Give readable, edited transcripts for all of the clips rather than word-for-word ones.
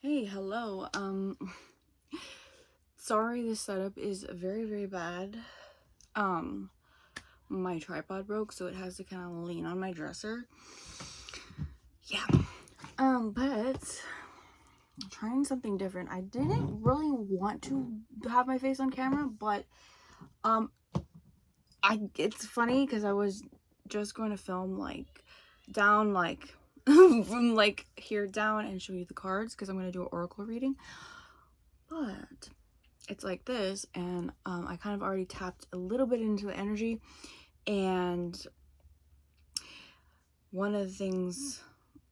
Hey, hello. Sorry this setup is very, very bad. My tripod broke, so it has to kind of lean on my dresser. Yeah. But I'm trying something different. I didn't really want to have my face on camera, but it's funny because I was just going to film down from here down and show you the cards because I'm going to do an oracle reading. But it's like this, and I kind of already tapped a little bit into the energy, and one of the things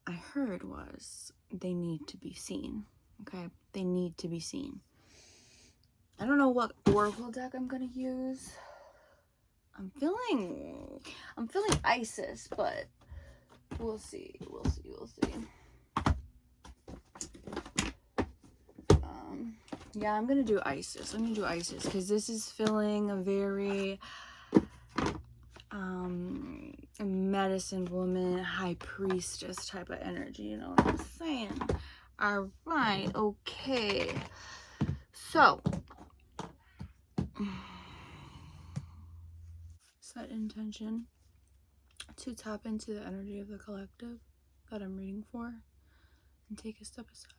I heard was they need to be seen. Okay, they need to be seen. I don't know what oracle deck I'm gonna use. I'm feeling Isis, but we'll see. Yeah, I'm gonna do Isis. Because this is feeling a very medicine woman, high priestess type of energy, you know what I'm saying? All right, okay. So, set intention to tap into the energy of the collective that I'm reading for and take a step aside.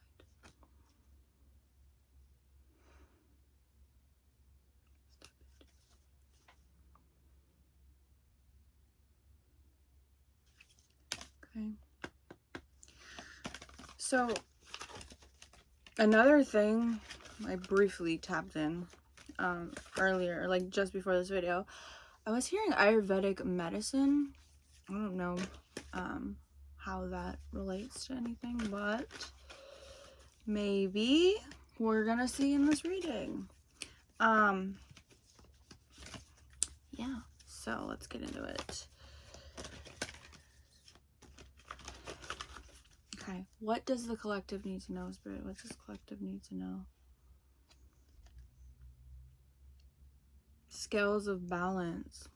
Okay. So, another thing I briefly tapped in earlier, like just before this video, I was hearing Ayurvedic medicine. I don't know how that relates to anything, but maybe we're gonna see in this reading. Yeah, so let's get into it. Okay, what does the collective need to know, Spirit? What does the collective need to know? Scales of balance.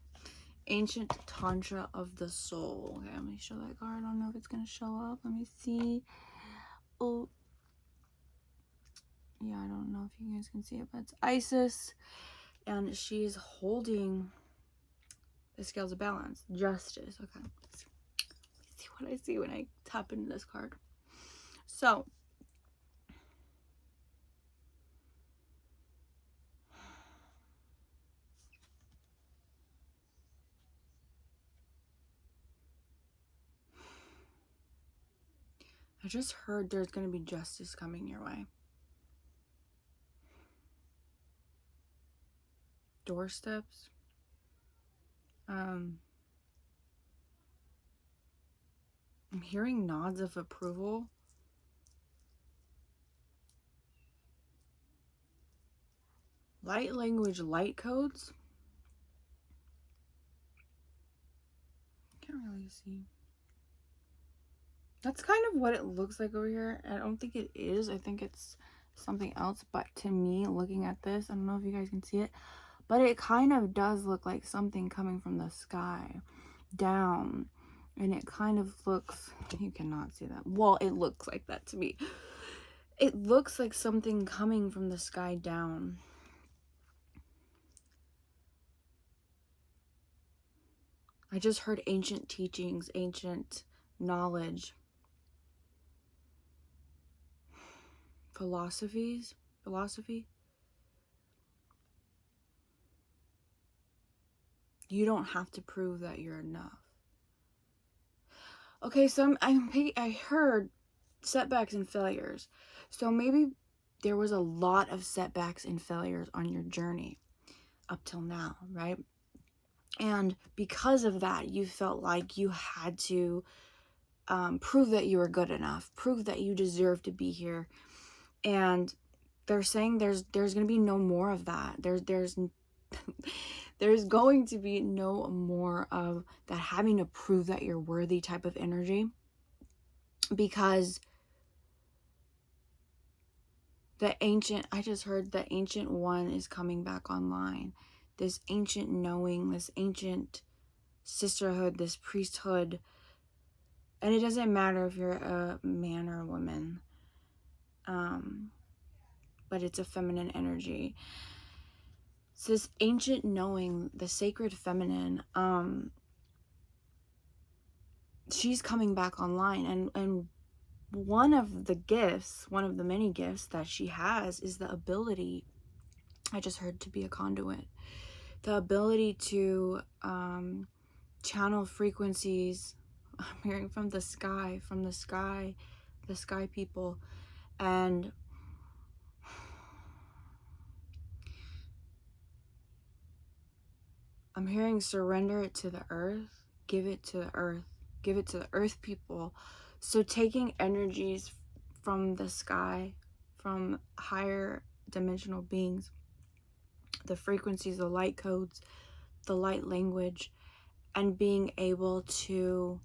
Ancient Tantra of the soul. Okay, let me show that card. I don't know if it's gonna show up. Let me see. Oh, yeah, I don't know if you guys can see it, but it's Isis, and she's holding the scales of balance. Justice. Okay, let's see what I see when I tap into this card. So, I just heard there's going to be justice coming your way. Doorsteps. I'm hearing nods of approval. Light language, light codes. Can't really see. That's kind of what it looks like over here. I don't think it is. I think it's something else. But to me, looking at this, I don't know if you guys can see it, but it kind of does look like something coming from the sky down. And it kind of looks, you cannot see that. Well, it looks like that to me. It looks like something coming from the sky down. I just heard ancient teachings, ancient knowledge, philosophy. You don't have to prove that you're enough. Okay, so I heard setbacks and failures. So maybe there was a lot of setbacks and failures on your journey up till now, right? And because of that, you felt like you had to prove that you were good enough, prove that you deserve to be here. And they're saying there's going to be no more of that. There's going to be no more of that having to prove that you're worthy type of energy, because I just heard the ancient one is coming back online. This ancient knowing, this ancient sisterhood, this priesthood. And it doesn't matter if you're a man or a woman. but it's a feminine energy. It's this ancient knowing, the sacred feminine. She's coming back online, and one of the many gifts that she has is the ability, I just heard, to be a conduit. The ability to channel frequencies. I'm hearing from the sky people. And I'm hearing surrender it to the earth, give it to the earth, give it to the earth people. So taking energies from the sky, from higher dimensional beings, the frequencies, the light codes, the light language, and being able to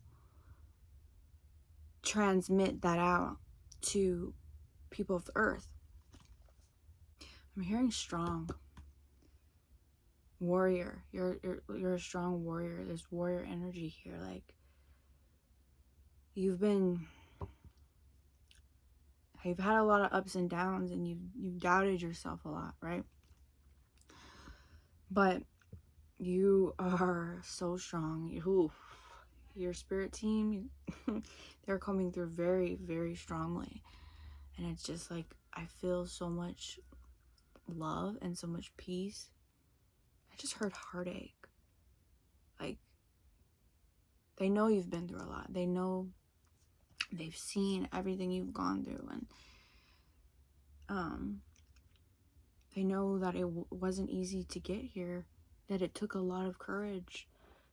transmit that out to people of the earth. I'm hearing strong warrior. You're a strong warrior. There's warrior energy here. Like, you've had a lot of ups and downs, and you've doubted yourself a lot, right? But you are so strong. Your spirit team, they're coming through very, very strongly. And it's just like, I feel so much love and so much peace. I just heard heartache. Like, they know you've been through a lot. They know, they've seen everything you've gone through, and they know that it wasn't easy to get here, that it took a lot of courage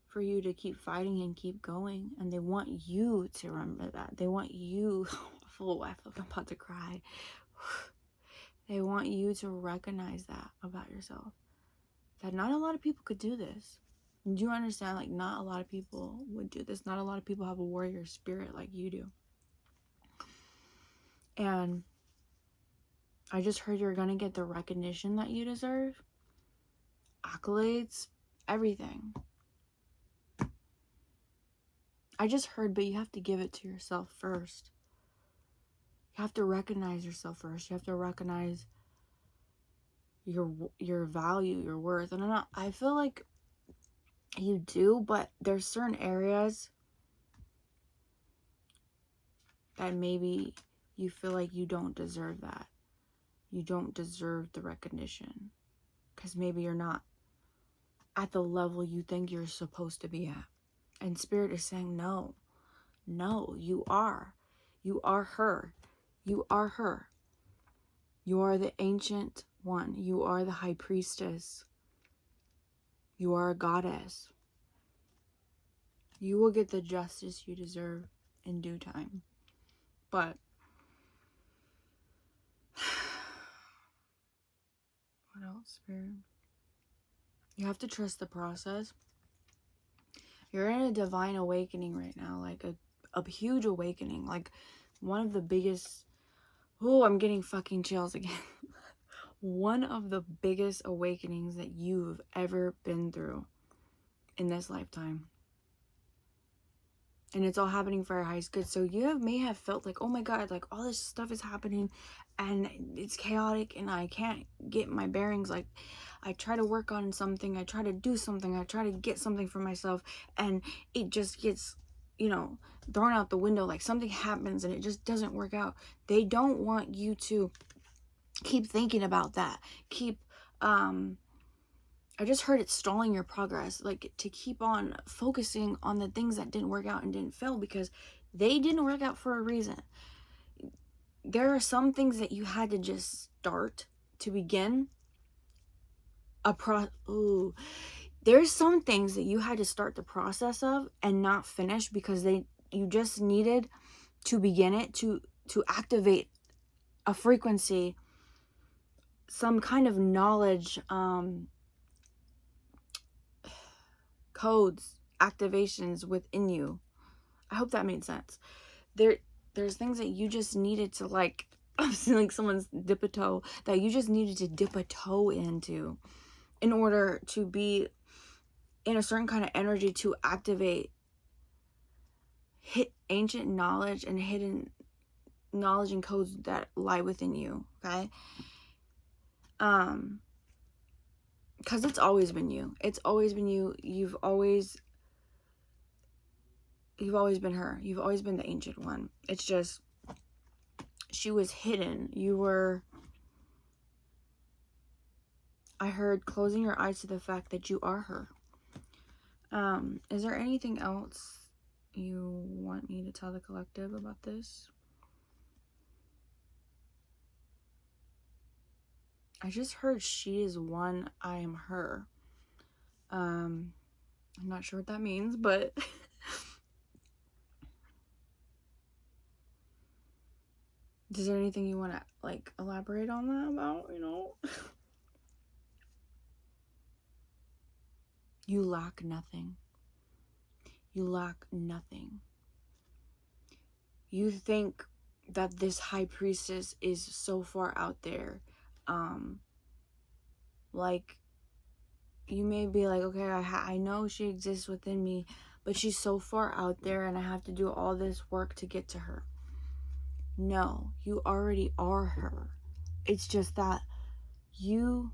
for you to keep fighting and keep going, and they want you to remember that. They want you, oh, I feel like I'm about to cry. They want you to recognize that about yourself, that not a lot of people could do this. Do you understand? Like, not a lot of people would do this. Not a lot of people have a warrior spirit like you do. And I just heard you're gonna get the recognition that you deserve, accolades, everything. I just heard, but you have to give it to yourself first. You have to recognize yourself first. You have to recognize your value, your worth. And I feel like you do, but there's certain areas that maybe you feel like you don't deserve that. You don't deserve the recognition, because maybe you're not at the level you think you're supposed to be at. And Spirit is saying, no, you are. You are her. You are her. You are the ancient one. You are the high priestess. You are a goddess. You will get the justice you deserve in due time. But what else, Spirit? You have to trust the process. You're in a divine awakening right now, like a huge awakening, like one of the biggest, I'm getting fucking chills again. One of the biggest awakenings that you've ever been through in this lifetime. And it's all happening for our highest good. So you may have felt like, oh my God, like all this stuff is happening and it's chaotic and I can't get my bearings. Like, I try to work on something, I try to do something, I try to get something for myself, and it just gets, thrown out the window. Like, something happens and it just doesn't work out. They don't want you to keep thinking about that. I just heard it stalling your progress, like to keep on focusing on the things that didn't work out and didn't fail, because they didn't work out for a reason. There are some things that you had to just start to begin there's some things that you had to start the process of and not finish because you just needed to begin it, to activate a frequency, some kind of knowledge, codes, activations within you. I hope that made sense. There's things that you just needed to, like, I'm seeing like someone's dip a toe, that you just needed to dip a toe into in order to be in a certain kind of energy to activate ancient knowledge and hidden knowledge and codes that lie within you, okay? Because it's always been you. It's always been you. You've always been her. You've always been the ancient one. It's just, she was hidden. You were, I heard, closing your eyes to the fact that you are her. Is there anything else you want me to tell the collective about this? I just heard she is one, I am her. I'm not sure what that means, but is there anything you want to like elaborate on that about, you know? You lack nothing. You lack nothing. You think that this high priestess is so far out there. Like, you may be like, okay, I know she exists within me, but she's so far out there and I have to do all this work to get to her. No, you already are her. It's just that you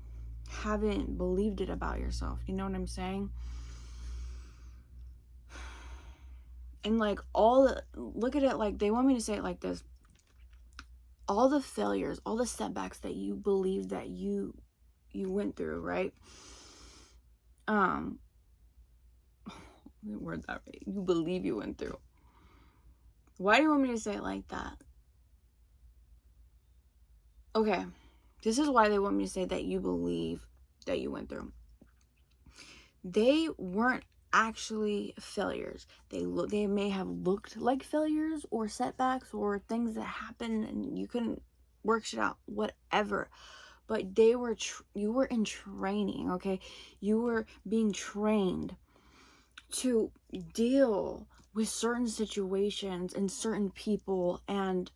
haven't believed it about yourself. You know what I'm saying? And like look at it like, they want me to say it like this. All the failures, all the setbacks that you believe that you went through, right? Let me word that right. You believe you went through. Why do you want me to say it like that? Okay, this is why they want me to say that you believe that you went through. They weren't actually failures. They may have looked like failures or setbacks or things that happened and you couldn't work shit out, whatever. But you were in training, okay? You were being trained to deal with certain situations and certain people and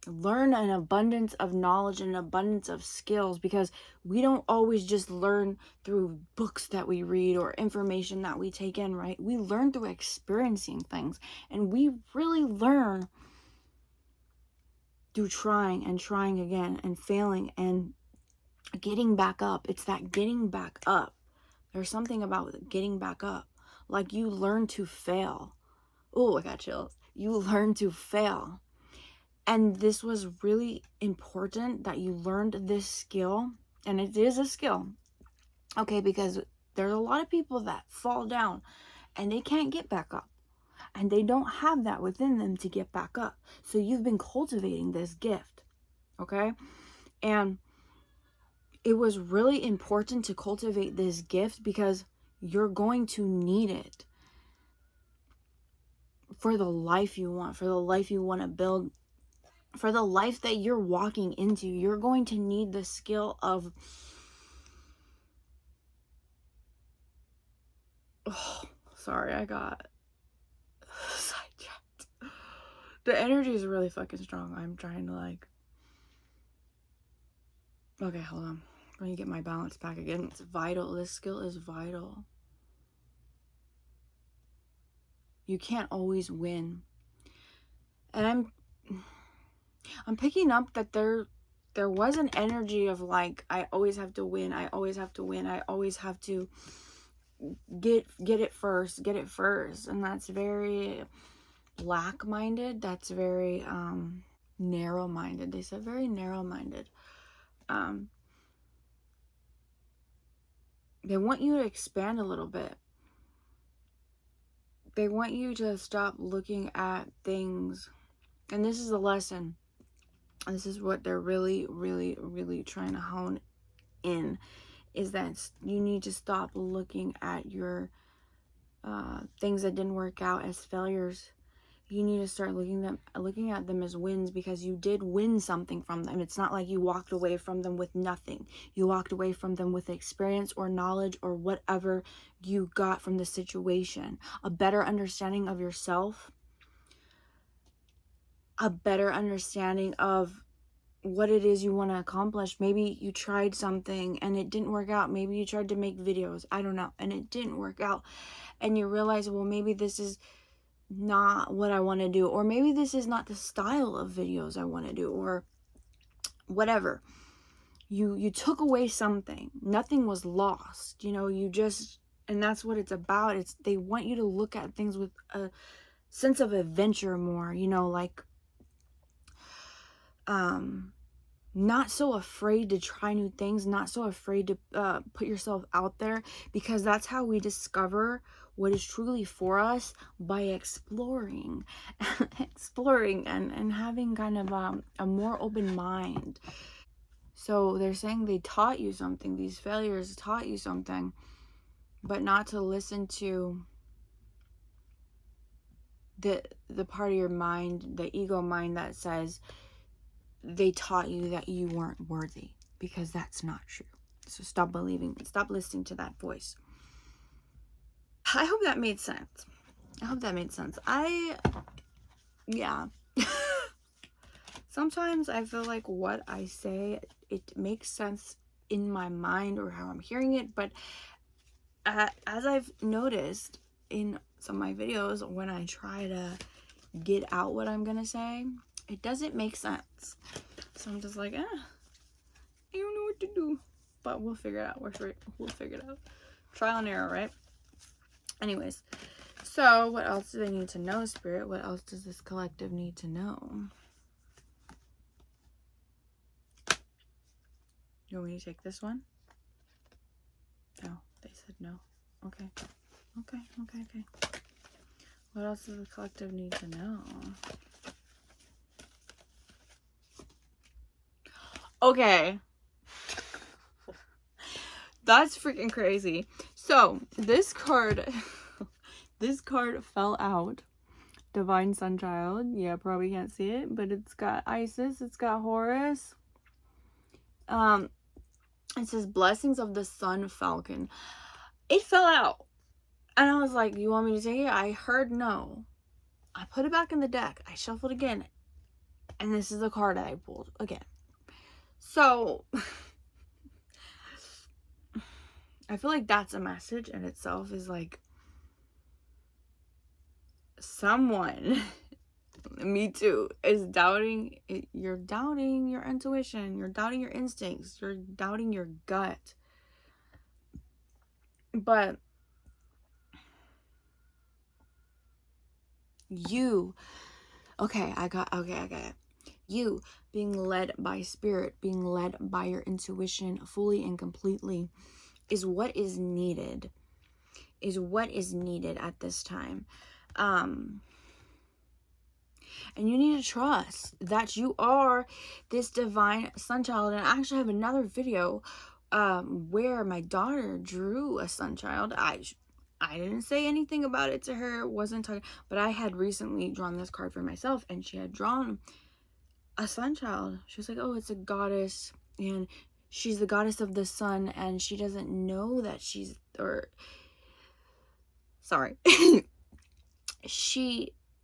learn an abundance of knowledge and an abundance of skills, because we don't always just learn through books that we read or information that we take in, right? We learn through experiencing things, and we really learn through trying and trying again and failing and getting back up. It's that getting back up. There's something about getting back up. Like, you learn to fail. Oh, I got chills. You learn to fail. And this was really important that you learned this skill. And it is a skill. Okay, because there's a lot of people that fall down and they can't get back up. And they don't have that within them to get back up. So you've been cultivating this gift. Okay? And it was really important to cultivate this gift because you're going to need it for the life you want, for the life you want to build, for the life that you're walking into. You're going to need the skill of, oh, sorry, I got sidetracked. The energy is really fucking strong. I'm trying to like, okay, hold on. Let me get my balance back again. It's vital. This skill is vital. You can't always win. And I'm picking up that there was an energy of like, I always have to win. I always have to win. I always have to get it first. And that's very lack-minded. That's very narrow-minded. They said very narrow-minded. They want you to expand a little bit. They want you to stop looking at things. And this is a lesson. This is what they're really, really, really trying to hone in, is that you need to stop looking at your things that didn't work out as failures. You need to start looking at them as wins, because you did win something from them. It's not like you walked away from them with nothing. You walked away from them with experience or knowledge or whatever you got from the situation. A better understanding of yourself, a better understanding of what it is you want to accomplish. Maybe you tried something and it didn't work out. Maybe you tried to make videos, I don't know, and it didn't work out. And you realize, well, maybe this is not what I want to do, or maybe this is not the style of videos I want to do, or whatever. You took away something. Nothing was lost. You just, and that's what it's about. They want you to look at things with a sense of adventure more, like not so afraid to try new things, not so afraid to put yourself out there, because that's how we discover what is truly for us, by exploring exploring and having kind of a more open mind. So they're saying they taught you something, these failures taught you something, but not to listen to the part of your mind, the ego mind, that says they taught you that you weren't worthy, because that's not true. So stop listening to that voice. I hope that made sense. Yeah. Sometimes I feel like what I say, it makes sense in my mind or how I'm hearing it, but as I've noticed in some of my videos, when I try to get out what I'm gonna say, it doesn't make sense. So I'm just like, I don't know what to do. But we'll figure it out. We'll figure it out. Trial and error, right? Anyways, so what else do they need to know, Spirit? What else does this collective need to know? You want me to take this one? No, they said no. Okay. What else does the collective need to know? Okay. That's freaking crazy. So, this card fell out. Divine Sunchild. Yeah, probably can't see it, but it's got Isis, it's got Horus. It says Blessings of the Sun Falcon. It fell out. And I was like, you want me to take it? I heard no. I put it back in the deck. I shuffled again. And this is the card that I pulled again. So, I feel like that's a message in itself, is like, someone, me too, is doubting. You're doubting your intuition. You're doubting your instincts. You're doubting your gut. But I got it. You being led by spirit, being led by your intuition fully and completely, is what is needed at this time. And you need to trust that you are this divine sun child. And I actually have another video where my daughter drew a sun child. I didn't say anything about it to her, wasn't talking, but I had recently drawn this card for myself, and she had drawn a sun child. She was like, oh, it's a goddess, and she's the goddess of the sun, and she doesn't know that she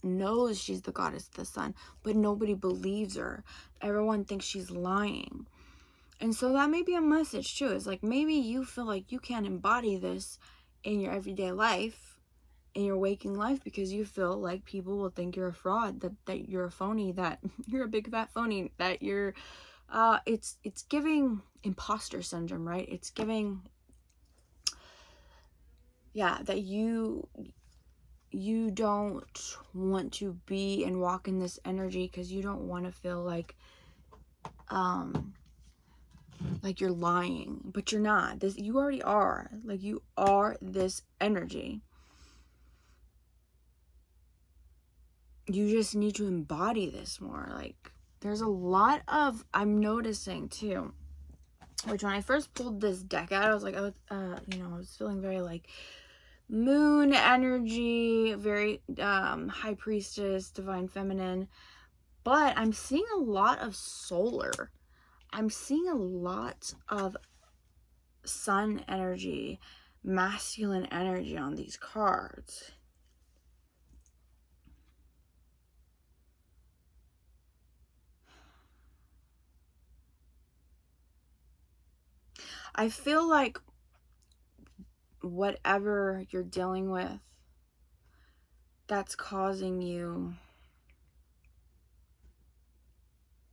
knows she's the goddess of the sun, but nobody believes her. Everyone thinks she's lying. And so that may be a message too. It's like, maybe you feel like you can't embody this in your everyday life, in your waking life, because you feel like people will think you're a fraud, that you're a phony, that you're a big fat phony, that you're it's giving imposter syndrome, right? It's giving, yeah, that you don't want to be and walk in this energy, because you don't want to feel like you're lying, but you're not. You already are. Like, you are this energy. You just need to embody this more. Like, there's a lot of, I'm noticing too, which when I first pulled this deck out, I was like, I was feeling very like moon energy, very high priestess, divine feminine, but I'm seeing a lot of solar. I'm seeing a lot of sun energy, masculine energy on these cards. I feel like whatever you're dealing with, that's causing you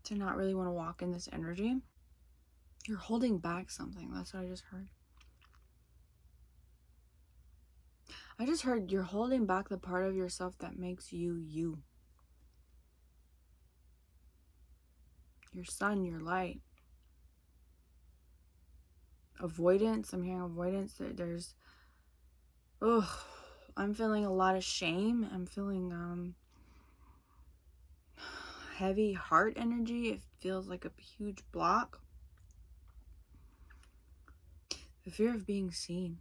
to not really want to walk in this energy. You're holding back something. That's what I just heard. I just heard you're holding back the part of yourself that makes you you. Your sun, your light. Avoidance. I'm hearing avoidance. There's, I'm feeling a lot of shame. I'm feeling heavy heart energy. It feels like a huge block. The fear of being seen.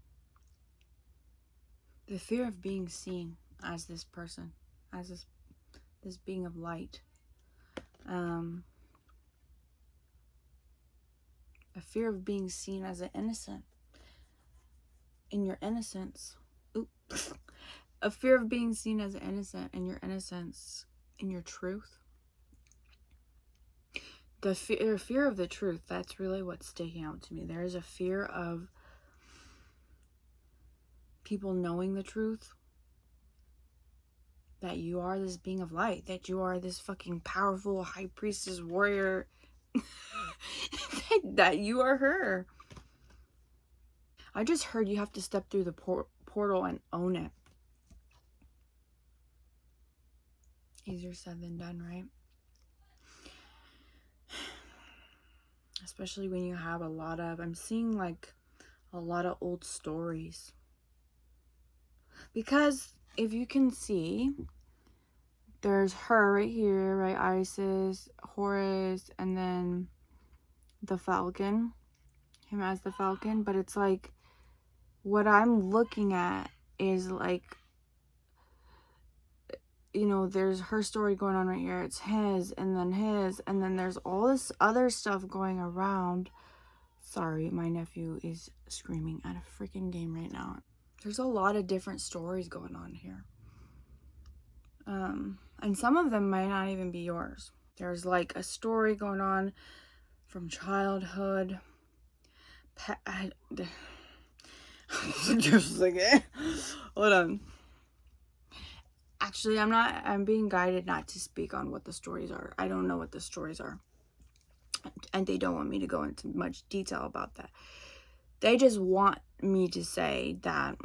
The fear of being seen as this person, as this being of light. A fear of being seen as an innocent. In your innocence. A fear of being seen as an innocent in your innocence, in your truth. The fear of the truth, that's really what's sticking out to me. There is a fear of people knowing the truth. That you are this being of light. That you are this fucking powerful high priestess warrior. That you are her. I just heard you have to step through the portal and own it. Easier said than done, right? Especially when you have a lot of, I'm seeing like a lot of old stories. Because if you can see, there's her right here, right? Isis, Horus, and then the Falcon. Him as the Falcon. But it's like, what I'm looking at is like, you know, there's her story going on right here. It's his, and then there's all this other stuff going around. Sorry, my nephew is screaming at a freaking game right now. There's a lot of different stories going on here. And some of them might not even be yours. There's like a story going on from childhood. Just like, hold on. Actually, I'm being guided not to speak on what the stories are. I don't know what the stories are. And they don't want me to go into much detail about that. They just want me to say that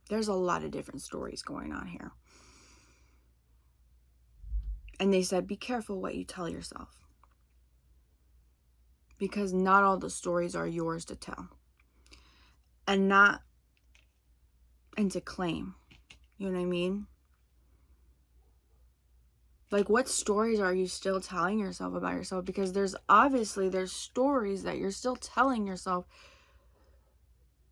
there's a lot of different stories going on here. And they said, be careful what you tell yourself. Because not all the stories are yours to tell. And to claim. You know what I mean? Like, what stories are you still telling yourself about yourself? Because there's stories that you're still telling yourself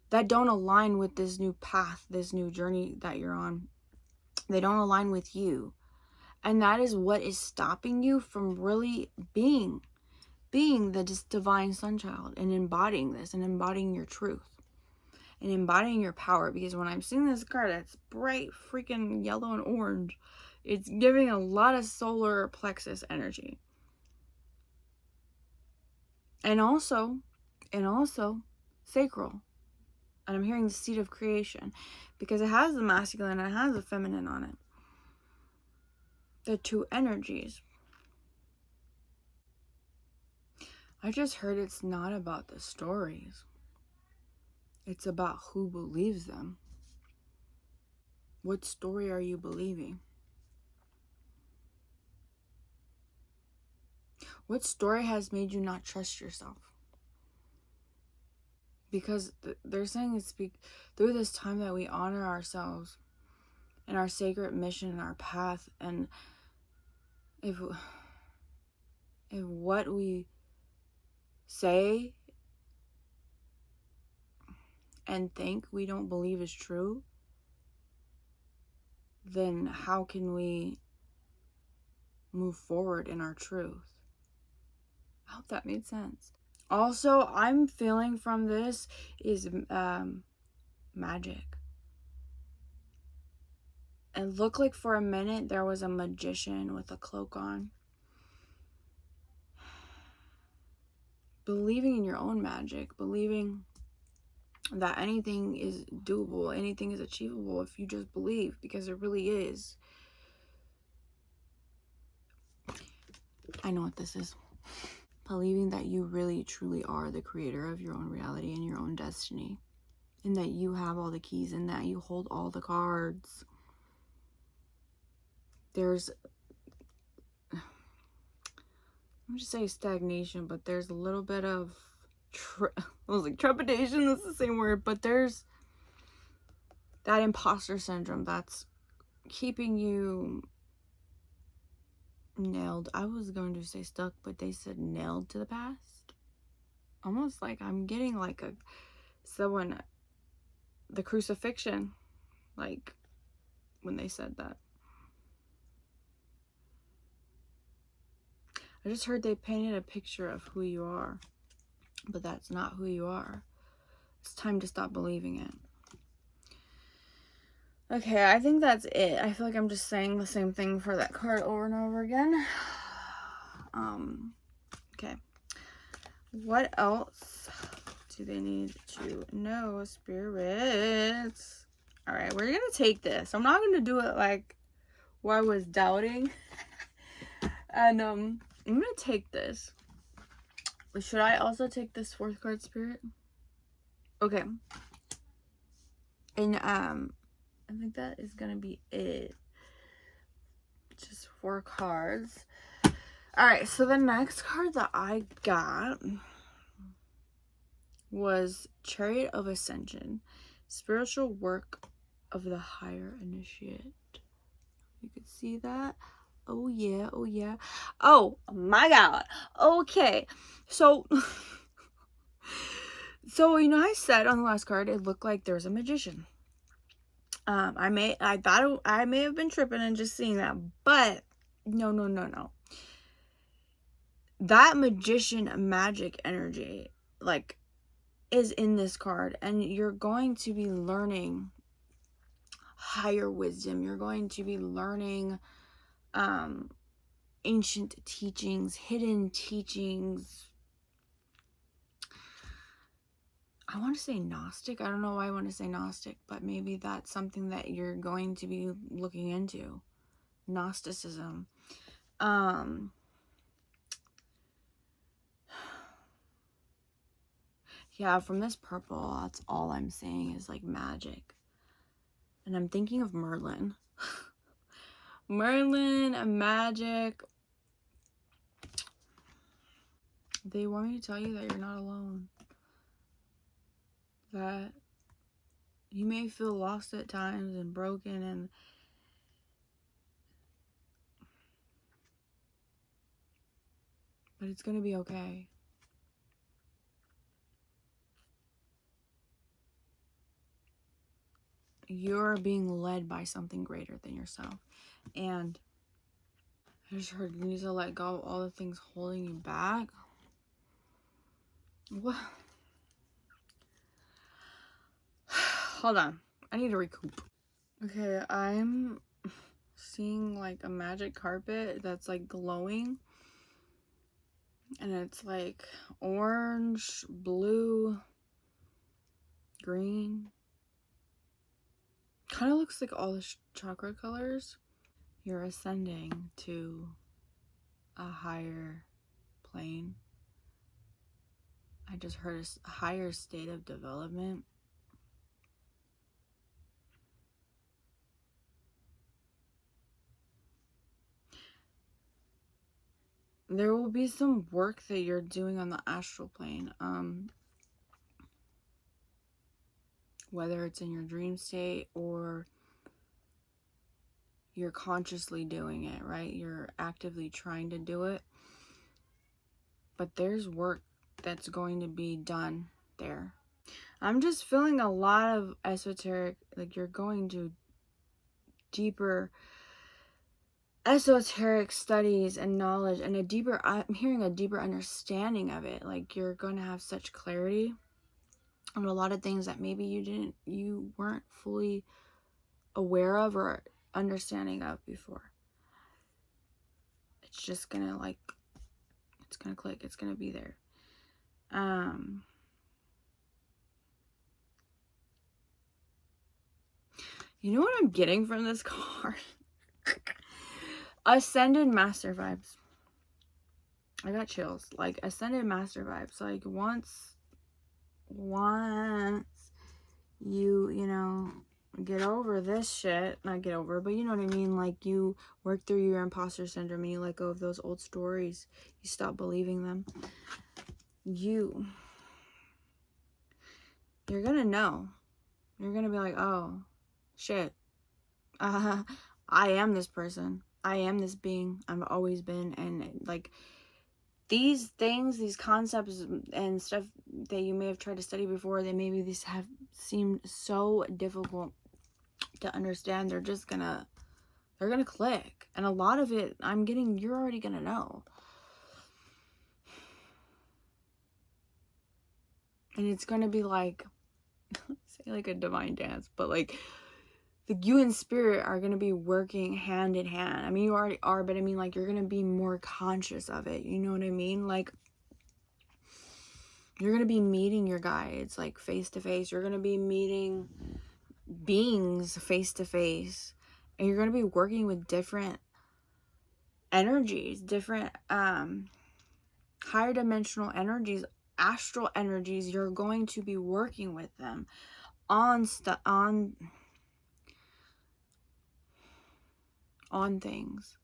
that don't align with this new path, this new journey that you're on. They don't align with you. And that is what is stopping you from really being the divine sun child and embodying this and embodying your truth and embodying your power. Because when I'm seeing this card, it's bright freaking yellow and orange. It's giving a lot of solar plexus energy. And also sacral. And I'm hearing the seed of creation. Because it has the masculine and it has the feminine on it. The two energies. I just heard it's not about the stories. It's about who believes them. What story are you believing? What story has made you not trust yourself? Because they're saying it's through this time that we honor ourselves and our sacred mission and our path. And if what we say and think we don't believe is true, then how can we move forward in our truth? I hope that made sense. Also, I'm feeling from this is magic. It looked like for a minute there was a magician with a cloak on. Believing in your own magic, believing that anything is doable, anything is achievable if you just believe, because it really is. I know what this is. Believing that you really truly are the creator of your own reality and your own destiny, and that you have all the keys and that you hold all the cards. There's, I'm just say stagnation, but there's a little bit of I was like trepidation, that's the same word, but there's that imposter syndrome that's keeping you nailed. I was going to say stuck, but they said nailed to the past. Almost like I'm getting like someone, the crucifixion, like when they said that. I just heard they painted a picture of who you are, but that's not who you are. It's time to stop believing it. Okay, I think that's it. I feel like I'm just saying the same thing for that card over and over again. Okay. What else do they need to know, spirits? All right, we're going to take this. I'm not going to do it like where I was doubting. And I'm going to take this. Should I also take this fourth card, spirit? Okay. And I think that is gonna be it. Just 4 cards. Alright, so the next card that I got was Chariot of Ascension. Spiritual work of the higher initiate. You can see that. Oh yeah, oh yeah. Oh my god. Okay. So you know, I said on the last card it looked like there's a magician. I thought I may have been tripping and just seeing that, but no. That magician magic energy, like, is in this card, and you're going to be learning higher wisdom. You're going to be learning ancient teachings, hidden teachings. I want to say Gnostic. I don't know why I want to say Gnostic, but maybe that's something that you're going to be looking into. Gnosticism. Yeah, from this purple, that's all I'm saying is like magic. And I'm thinking of Merlin. Merlin, magic. They want me to tell you that you're not alone. That you may feel lost at times and broken, but it's gonna be okay. You're being led by something greater than yourself. And I just heard you need to let go of all the things holding you back. What? Hold on. I need to recoup. Okay, I'm seeing like a magic carpet that's like glowing. And it's like orange, blue, green. Kind of looks like all the chakra colors. You're ascending to a higher plane. I just heard a higher state of development. There will be some work that you're doing on the astral plane. Whether it's in your dream state or you're consciously doing it, right? You're actively trying to do it. But there's work that's going to be done there. I'm just feeling a lot of esoteric, like you're going to deeper esoteric studies and knowledge and I'm hearing a deeper understanding of it. Like you're going to have such clarity on a lot of things that maybe you weren't fully aware of or understanding of before. It's just gonna it's gonna click, it's gonna be there. You know what I'm getting from this card? Ascended Master vibes. I got chills. Like, Ascended Master vibes. Like, once you know, get over this shit, not get over, but you know what I mean, like, you work through your imposter syndrome and you let go of those old stories, you stop believing them, you're gonna know, you're gonna be like, oh shit, I am this person, I am this being, I've always been. And like, these things, these concepts and stuff that you may have tried to study before, that maybe these have seemed so difficult to understand, they're gonna click. And a lot of it, you're already gonna know. And it's gonna be like, say like a divine dance, but like, you and spirit are gonna be working hand in hand. I mean, you already are, but I mean, like, you're gonna be more conscious of it. You know what I mean? Like, you're gonna be meeting your guides, like, face to face. You're gonna be meeting beings face to face. And you're gonna be working with different energies, different higher dimensional energies, astral energies. You're going to be working with them on things.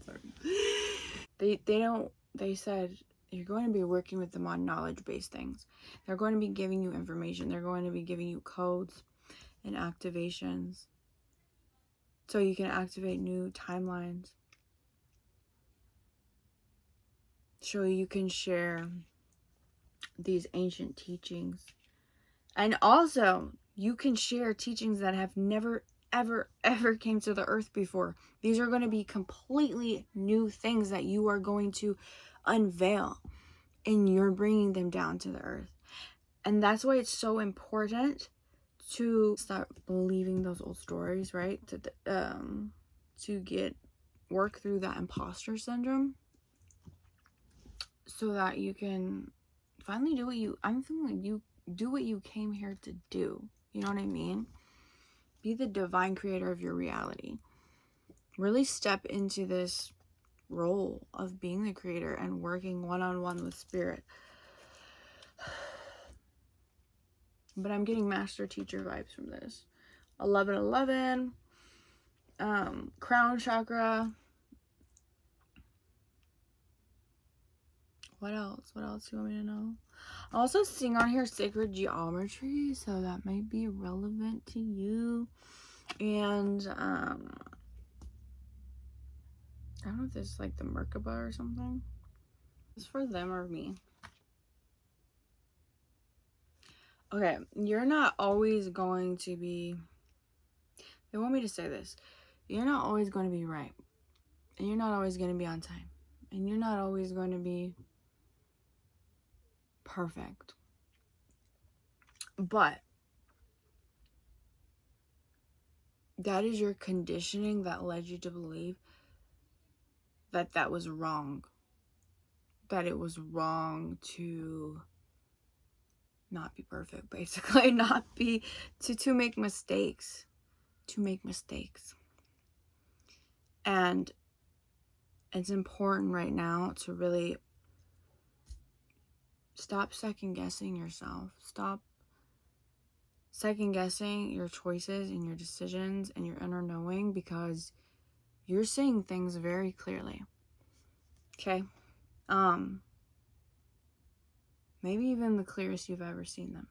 Sorry. They said you're going to be working with them on knowledge-based things. They're going to be giving you information. They're going to be giving you codes and activations so you can activate new timelines. So you can share these ancient teachings. And also, you can share teachings that have never, ever came to the earth before. These are going to be completely new things that you are going to unveil, and you're bringing them down to the earth. And that's why it's so important to stop believing those old stories, right? To work through that imposter syndrome, so that you can finally do what you came here to do. You know what I mean? Be the divine creator of your reality. Really step into this role of being the creator and working one-on-one with spirit. But I'm getting master teacher vibes from this. 1111, crown chakra. What else do you want me to know? I also seeing on here sacred geometry, so that might be relevant to you. And I don't know if this is like the Merkaba or something. It's for them or me. Okay, you're not always going to be, they want me to say this, you're not always going to be right, and you're not always going to be on time, and you're not always going to be perfect. But that is your conditioning that led you to believe that was wrong, that it was wrong to not be perfect, basically, not be, to make mistakes, And it's important right now to really stop second guessing yourself. Stop second guessing your choices and your decisions and your inner knowing, because you're seeing things very clearly. Okay? Maybe even the clearest you've ever seen them.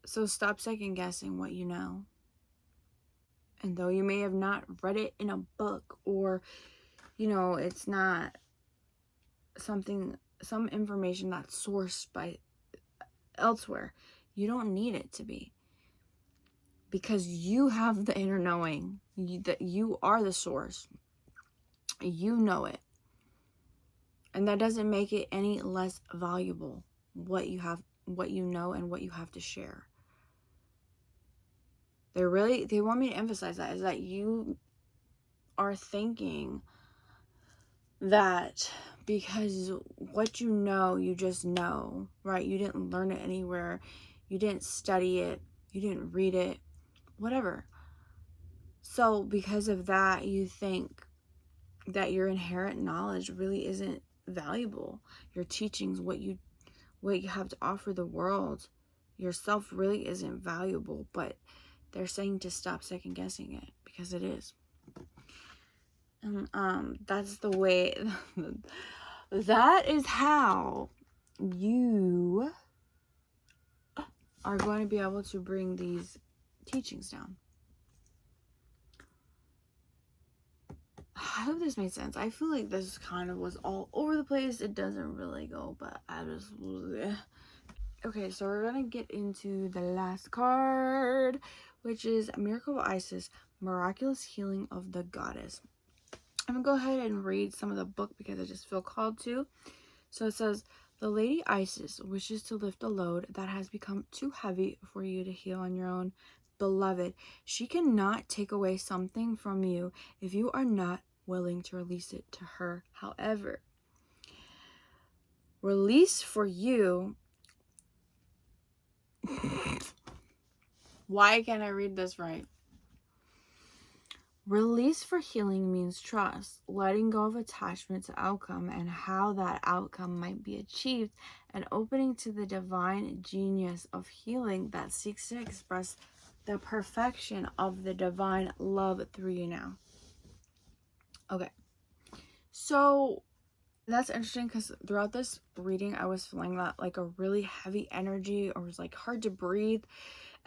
So stop second guessing what you know. And though you may have not read it in a book, or, you know, it's not some information that's sourced by elsewhere, you don't need it to be. Because you have the inner knowing, that you are the source. You know it. And that doesn't make it any less valuable, what you know and what you have to share. They want me to emphasize that, is that you are thinking that because what you know, you just know, right? You didn't learn it anywhere. You didn't study it. You didn't read it. whatever. So because of that, you think that your inherent knowledge really isn't valuable. Your teachings, what you have to offer the world, yourself really isn't valuable. But they're saying to stop second guessing it, because it is. And that's the way. That is how you are going to be able to bring these teachings down. I hope this made sense. I feel like this kind of was all over the place. It doesn't really go, but I just... Okay, so we're going to get into the last card, which is Miracle of Isis, Miraculous Healing of the Goddess. I'm going to go ahead and read some of the book because I just feel called to. So it says, the Lady Isis wishes to lift a load that has become too heavy for you to heal on your own. Beloved, she cannot take away something from you if you are not willing to release it to her. However, release for you... Why can't I read this right? Release for healing means trust, letting go of attachment to outcome and how that outcome might be achieved, and opening to the divine genius of healing that seeks to express the perfection of the divine love through you now. Okay, so that's interesting because throughout this reading, I was feeling that like a really heavy energy, or was like hard to breathe.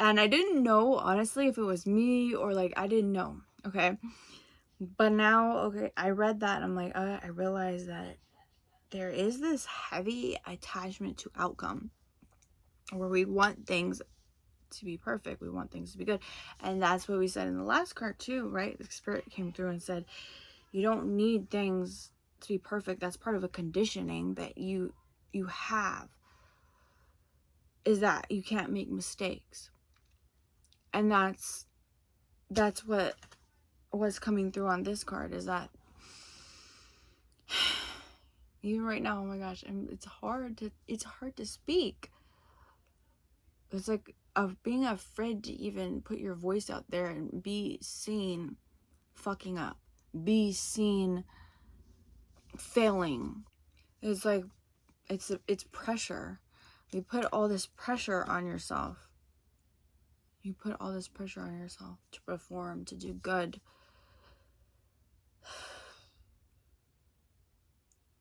And I didn't know, honestly, if it was me or like, I didn't know. Okay. But now, okay, I read that and I'm like, I realized that there is this heavy attachment to outcome where we want things to be perfect. We want things to be good. And that's what we said in the last card too, right? The spirit came through and said, you don't need things to be perfect. That's part of a conditioning that you have, is that you can't make mistakes. And that's what was coming through on this card, is that even right now, oh my gosh, it's hard to speak. It's like of being afraid to even put your voice out there and be seen fucking up, be seen failing. It's like it's pressure. You put all this pressure on yourself. You put all this pressure on yourself to perform, to do good.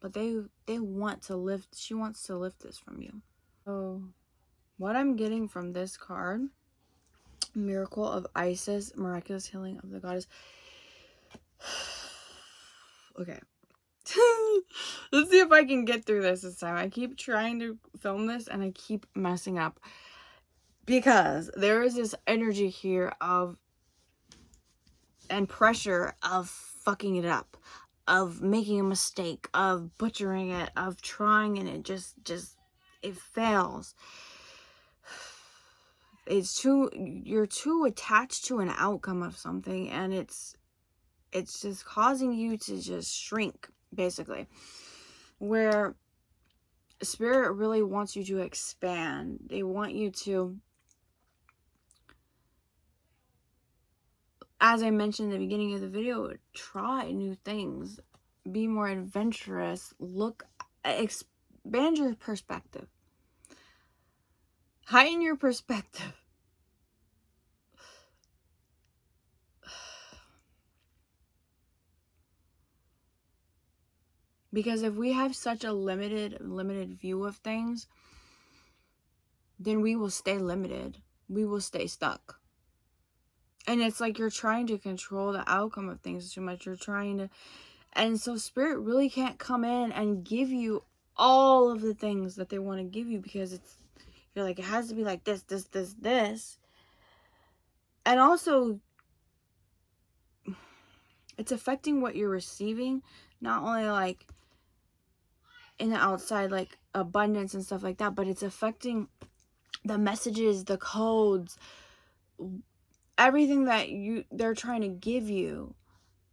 But they want to lift, she wants to lift this from you. So what I'm getting from this card, Miracle of Isis, Miraculous Healing of the Goddess. Okay. Let's see if I can get through this time. I keep trying to film this and I keep messing up. Because there is this energy here of, and pressure of fucking it up, of making a mistake, of butchering it, of trying and it just it fails. You're too attached to an outcome of something, and it's just causing you to just shrink, basically. Where spirit really wants you to expand. They want you to, as I mentioned in the beginning of the video, try new things, be more adventurous, expand your perspective, heighten your perspective. Because if we have such a limited view of things, then we will stay limited. We will stay stuck. And it's like you're trying to control the outcome of things too much. You're trying to... And so spirit really can't come in and give you all of the things that they want to give you, because you're like, it has to be like this, this, this, this. And also, it's affecting what you're receiving, not only like in the outside, like abundance and stuff like that, but it's affecting the messages, the codes, everything that they're trying to give you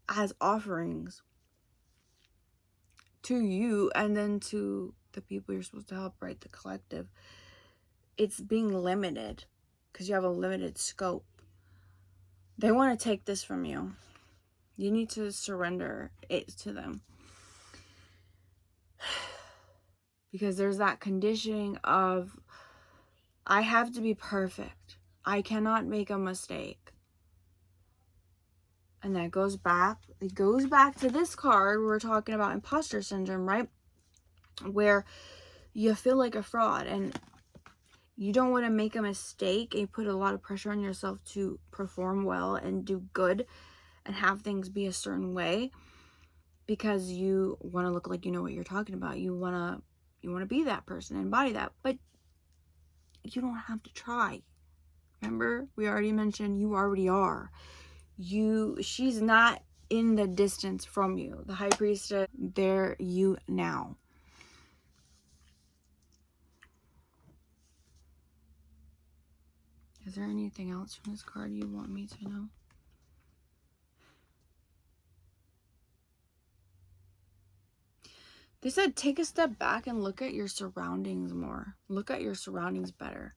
as offerings to you, and then to the people you're supposed to help, right? The collective. It's being limited because you have a limited scope. They want to take this from you. You need to surrender it to them. Because there's that conditioning of, I have to be perfect. I cannot make a mistake. And that goes back, it goes back to this card. We're talking about imposter syndrome, right? Where you feel like a fraud and you don't want to make a mistake, and you put a lot of pressure on yourself to perform well and do good and have things be a certain way because you want to look like you know what you're talking about. You want to be that person, embody that, but you don't have to try. Remember, we already mentioned you already are. She's not in the distance from you. The high priestess, they're you now. Is there anything else from this card you want me to know? They said take a step back and look at your surroundings more. Look at your surroundings better.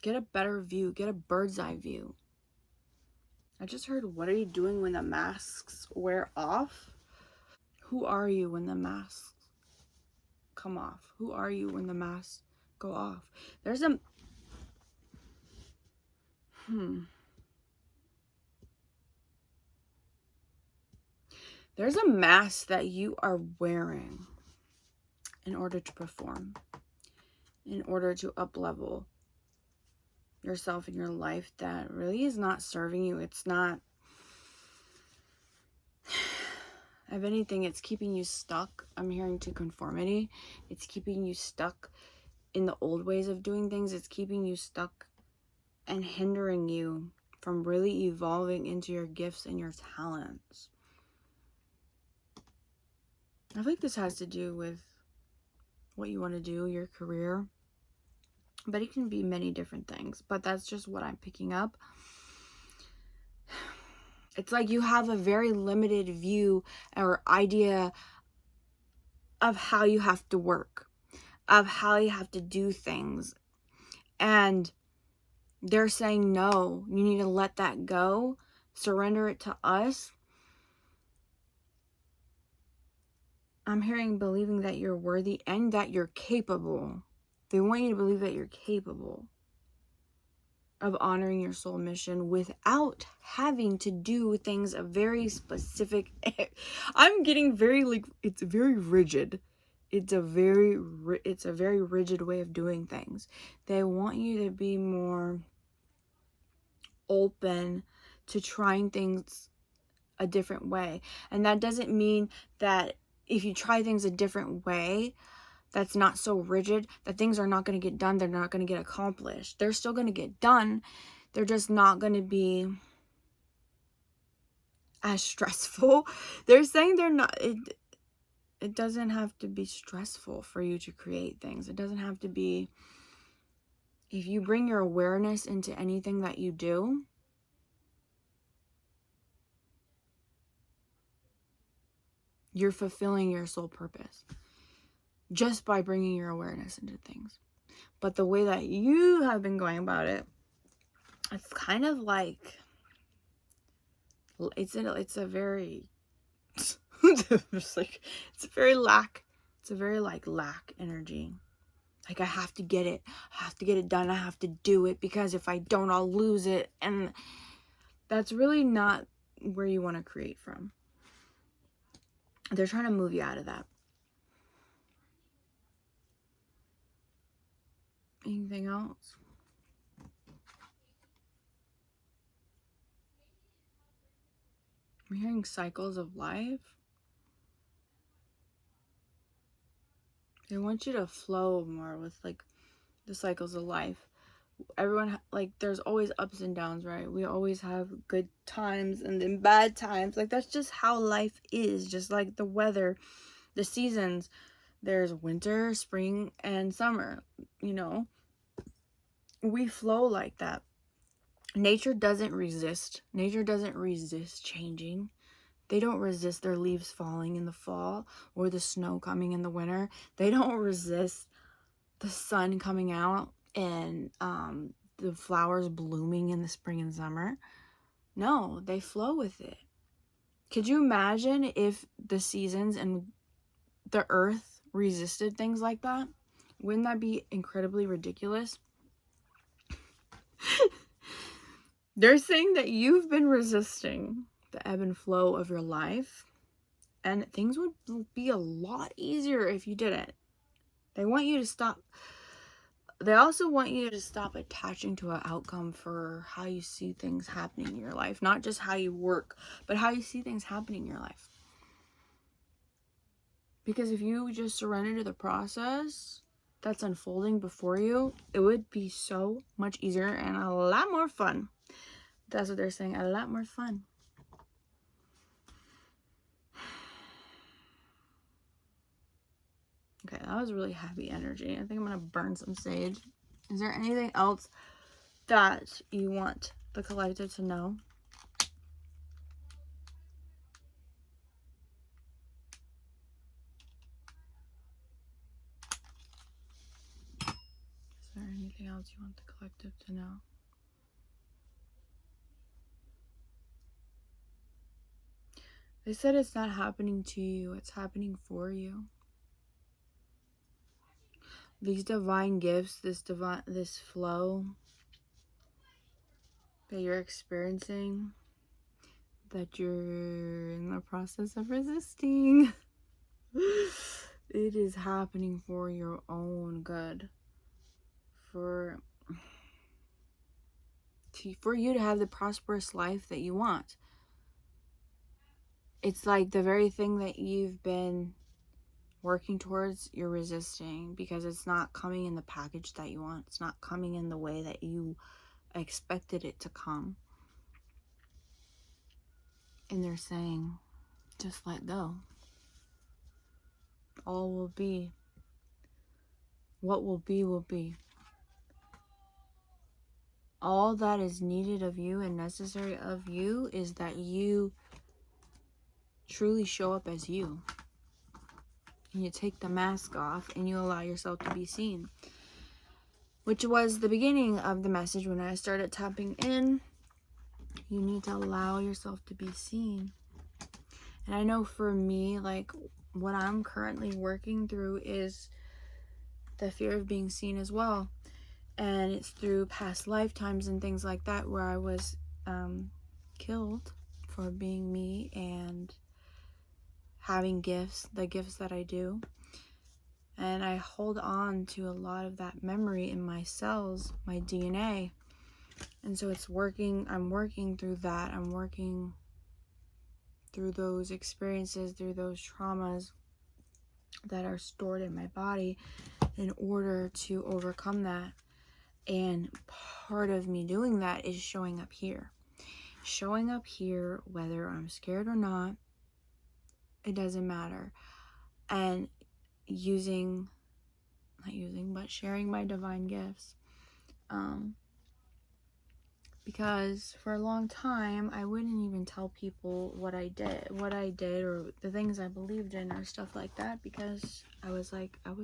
Get a better view. Get a bird's eye view. I just heard, what are you doing when the masks wear off? Who are you when the masks come off? Who are you when the masks go off? There's a... There's a mask that you are wearing in order to perform, in order to up-level yourself in your life that really is not serving you. It's not... If anything, it's keeping you stuck. I'm hearing to conformity. It's keeping you stuck in the old ways of doing things. It's keeping you stuck and hindering you from really evolving into your gifts and your talents. I think this has to do with what you want to do, your career. But it can be many different things. But that's just what I'm picking up. It's like you have a very limited view or idea of how you have to work, of how you have to do things. And they're saying, no, you need to let that go. Surrender it to us. I'm hearing believing that you're worthy and that you're capable. They want you to believe that you're capable of honoring your soul mission without having to do things a very specific... I'm getting very, like, it's very rigid. It's a very rigid way of doing things. They want you to be more open to trying things a different way. And that doesn't mean that if you try things a different way, that's not so rigid, that things are not going to get done. They're not going to get accomplished. They're still going to get done. They're just not going to be as stressful. They're saying they're not... It doesn't have to be stressful for you to create things. It doesn't have to be... If you bring your awareness into anything that you do, you're fulfilling your soul purpose just by bringing your awareness into things. But the way that you have been going about it, it's kind of like... It's a very... it's a very lack energy. Like, I have to get it. I have to get it done. I have to do it, because if I don't, I'll lose it. And that's really not where you want to create from. They're trying to move you out of that. Anything else? I'm hearing cycles of life. They want you to flow more with, like, the cycles of life. Everyone, like, there's always ups and downs, right? We always have good times and then bad times. Like, that's just how life is. Just like the weather, the seasons. There's winter, spring, and summer. You know, we flow like that. Nature doesn't resist changing. They don't resist their leaves falling in the fall or the snow coming in the winter. They don't resist the sun coming out and the flowers blooming in the spring and summer. No, they flow with it. Could you imagine if the seasons and the earth resisted things like that? Wouldn't that be incredibly ridiculous? They're saying that you've been resisting the ebb and flow of your life, and things would be a lot easier if you did it. They want you to stop. They also want you to stop attaching to an outcome for how you see things happening in your life. Not just how you work, but how you see things happening in your life. Because if you just surrender to the process that's unfolding before you, it would be so much easier and a lot more fun. That's what they're saying, a lot more fun. Okay, that was really heavy energy. I think I'm going to burn some sage. Is there anything else that you want the collective to know? Is there anything else you want the collective to know? They said it's not happening to you, it's happening for you. These divine gifts, this flow that you're experiencing, that you're in the process of resisting, it is happening for your own good. For you to have the prosperous life that you want. It's like the very thing that you've been working towards, you're resisting because it's not coming in the package that you want. It's not coming in the way that you expected it to come. And they're saying, just let go. All will be. What will be, will be. All that is needed of you and necessary of you is that you truly show up as you. And you take the mask off and you allow yourself to be seen. Which was the beginning of the message when I started tapping in. You need to allow yourself to be seen. And I know for me, like, what I'm currently working through is the fear of being seen as well. And it's through past lifetimes and things like that where I was killed for being me and having gifts, the gifts that I do. And I hold on to a lot of that memory in my cells, my DNA. And so it's working, I'm working through that. I'm working through those experiences, through those traumas that are stored in my body in order to overcome that. And part of me doing that is showing up here. Showing up here, whether I'm scared or not, it doesn't matter. And sharing my divine gifts. Because for a long time, I wouldn't even tell people what I did or the things I believed in or stuff like that, because I was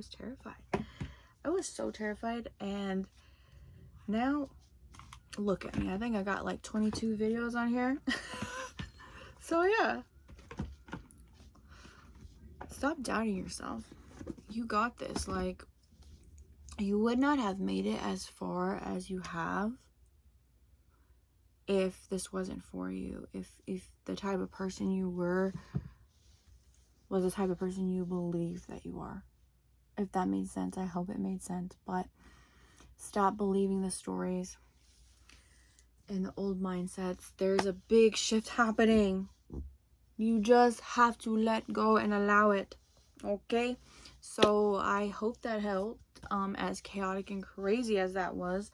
terrified. I was so terrified. And now, look at me. I think I got like 22 videos on here. So yeah. Stop doubting yourself. You got this. Like, you would not have made it as far as you have if this wasn't for you. If the type of person you were was the type of person you believe that you are. If that made sense. I hope it made sense. But stop believing the stories and the old mindsets. There's a big shift happening. You just have to let go and allow it. Okay? So I hope that helped. As chaotic and crazy as that was.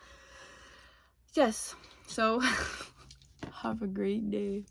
Yes. So have a great day.